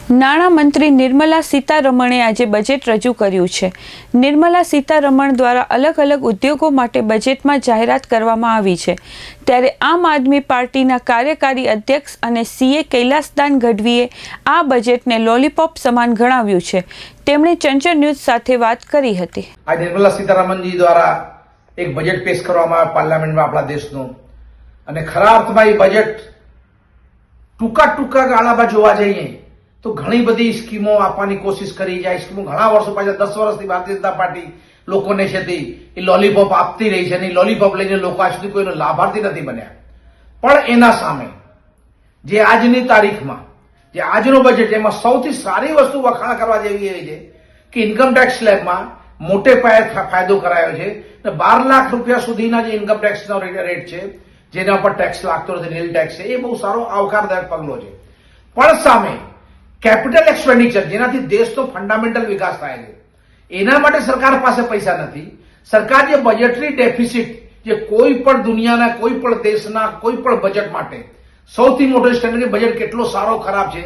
નાણામંત્રી નિર્મલા સીતારમણે આજે બજેટ રજૂ કર્યું છે। નિર્મલા સીતારમણ દ્વારા અલગ અલગ ઉદ્યોગો માટે બજેટમાં જાહેરાત કરવામાં આવી છે। ત્યારે આમ આદમી પાર્ટીના કાર્યકારી અધ્યક્ષ અને સીએ કૈલાસદાન ગઢવીએ આ બજેટને લોલીપોપ સમાન ગણાવ્યું છે। તેમણે ચંચળ ન્યૂઝ સાથે વાત કરી હતી। આ નિર્મલા સીતારમણજી દ્વારા એક બજેટ પેશ કરવામાં આવ્યું પાર્લામેન્ટમાં આપણા દેશનું, અને ખરા અર્થમાં એ બજેટ ટૂંકા ગાળામાં જોવા જઈએ તો ઘણી બધી સ્કીમો આપવાની કોશિશ કરી જાય। સ્કીમો ઘણા વર્ષો પાછળ 10 વર્ષથી ભારતીય જનતા પાર્ટી લોકોને છે તે એ લોલીપોપ આપતી રહી છે, અને લોલીપોપ લઈને લોકો આજ સુધી કોઈનો લાભાર્થી નથી બન્યા। પણ એના સામે જે આજની તારીખમાં જે આજનો બજેટ, એમાં સૌથી સારી વસ્તુ વખાણ કરવા જેવી એ છે કે ઇન્કમ ટેક્સ સ્લેબમાં મોટે પાયે ફાયદો કરાયો છે। 12 લાખ રૂપિયા સુધીના જે ઇન્કમ ટેક્સનો રેટ છે, જેના પર ટેક્સ લાગતો નથી, નીલ ટેક્સ છે, એ બહુ સારો આવકારદાયક પગલો છે। પણ સામે કેપિટલ એક્સપેન્ડિચર, જેનાથી દેશનો ફંડામેન્ટલ વિકાસ થાય છે, એના માટે સરકાર પાસે પૈસા નથી। સરકાર જે બજેટરી ડેફિસિટ, જે કોઈ પણ દુનિયાના કોઈ પણ દેશના કોઈ પણ બજેટ માટે સૌથી મોટો સ્ટેન્ડર્ડ બજેટ કેટલો સારો ખરાબ છે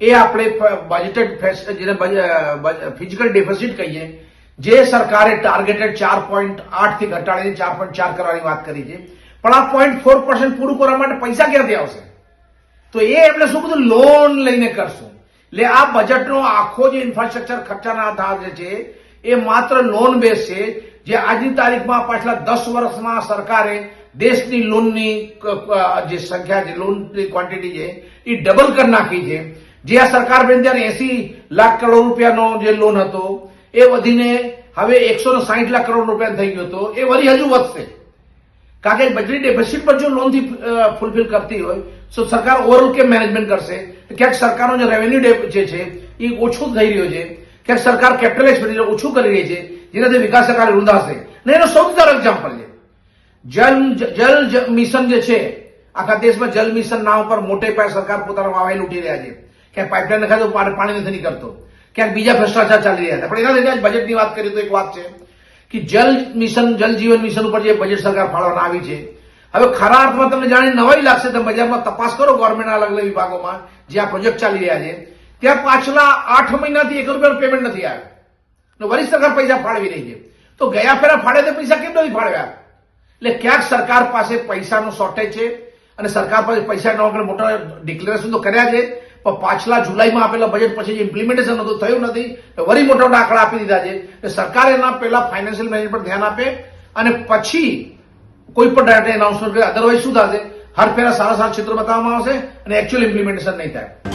એ આપણે બજેટેડ જેને ફિઝિકલ ડેફિસિટ કહીએ, જે સરકારે ટાર્ગેટેડ 4.8 થી ઘટાડીને 4.4 કરવાની વાત કરી છે। પણ આ 0.4% પૂરું કરવા માટે પૈસા ક્યાંથી આવશે? તો એ એટલે શું બધું લોન લઈને કરશું। એટલે આ બજેટનો આખો જે ઇન્ફ્રાસ્ટ્રક્ચર ખર્ચાના આધાર જે છે એ માત્ર લોન બેઝ છે, જે આજની તારીખમાં પાછલા 10 વર્ષમાં સરકારે દેશની લોનની જે સંખ્યા છે, લોનની ક્વોન્ટિટી છે એ ડબલ કરી નાખી છે। જે આ સરકાર બની ત્યારે 80 લાખ કરોડ રૂપિયાનો જે લોન હતો એ વધીને હવે 160 લાખ કરોડ રૂપિયા થઈ ગયો હતો, એ વળી હજુ વધશે। કારણ કે બજેટરી ડેફિસિટ પર જો લોનથી ફૂલફિલ કરતી હોય તો સરકાર ઓવરઓલ કેમ મેનેજમેન્ટ કરશે? ક્યાંક સરકારનો જે રેવન્યુ જે છે એ ઓછું થઈ રહ્યો છે, ક્યાંક સરકાર કેપિટલ એક્સપેન્ડિચર ઓછું કરી રહી છે, જેનાથી વિકાસ સરકાર રૂંધાશે। ને એનો સૌથી સારો એક્ઝામ્પલ છે જલ મિશન જે છે। આખા દેશમાં જલ મિશન નામ પર મોટે પાયે સરકાર પોતાનો વાવાઈ લૂંટી રહ્યા છે। ક્યાંક પાઇપલાઇન નખાય તો પાણી નથી નીકળતો, ક્યાંક બીજા ભ્રષ્ટાચાર ચાલી રહ્યા હતા। પણ એના લીધે બજેટની વાત કરીએ તો એક વાત છે કે જલ જીવન મિશન ઉપર જે બજેટ સરકાર ફાળવવામાં આવી છે, હવે ખરા અર્થમાં તમને જાણી નવાઈ લાગશે। તમે બજારમાં તપાસ કરો ગવર્મેન્ટના અલગ અલગ વિભાગોમાં જે આ પ્રોજેક્ટ ચાલી રહ્યા છે, ત્યાં પાછલા 8 મહિનાથી 1 રૂપિયાનું પેમેન્ટ નથી આવ્યું। વળી સરકાર પૈસા ફાળવી રહી છે, તો ગયા ફેરા ફાળે તે પૈસા કેમ નથી ફાળવ્યા? એટલે ક્યાંક સરકાર પાસે પૈસાનો શોર્ટેજ છે, અને સરકાર પાસે પૈસા ન મોટા ડિક્લેરેશન તો કર્યા છે, પણ પાછલા જુલાઈમાં આપેલા બજેટ પછી જે ઇમ્પ્લિમેન્ટેશન હતું થયું નથી, વળી મોટા મોટા આંકડા આપી દીધા છે। સરકાર એના પહેલા ફાઇનાન્શિયલ મેનેજમેન્ટ પર ધ્યાન આપે અને પછી કોઈ પણ ડાટા એનાઉન્સમેન્ટ કરે। અદરવાઇઝ શું થશે? હર ફેરા સારા ક્ષેત્રો બતાવવામાં આવશે અને એકચ્યુઅલ ઇમ્પ્લિમેન્ટેશન નહીં થાય।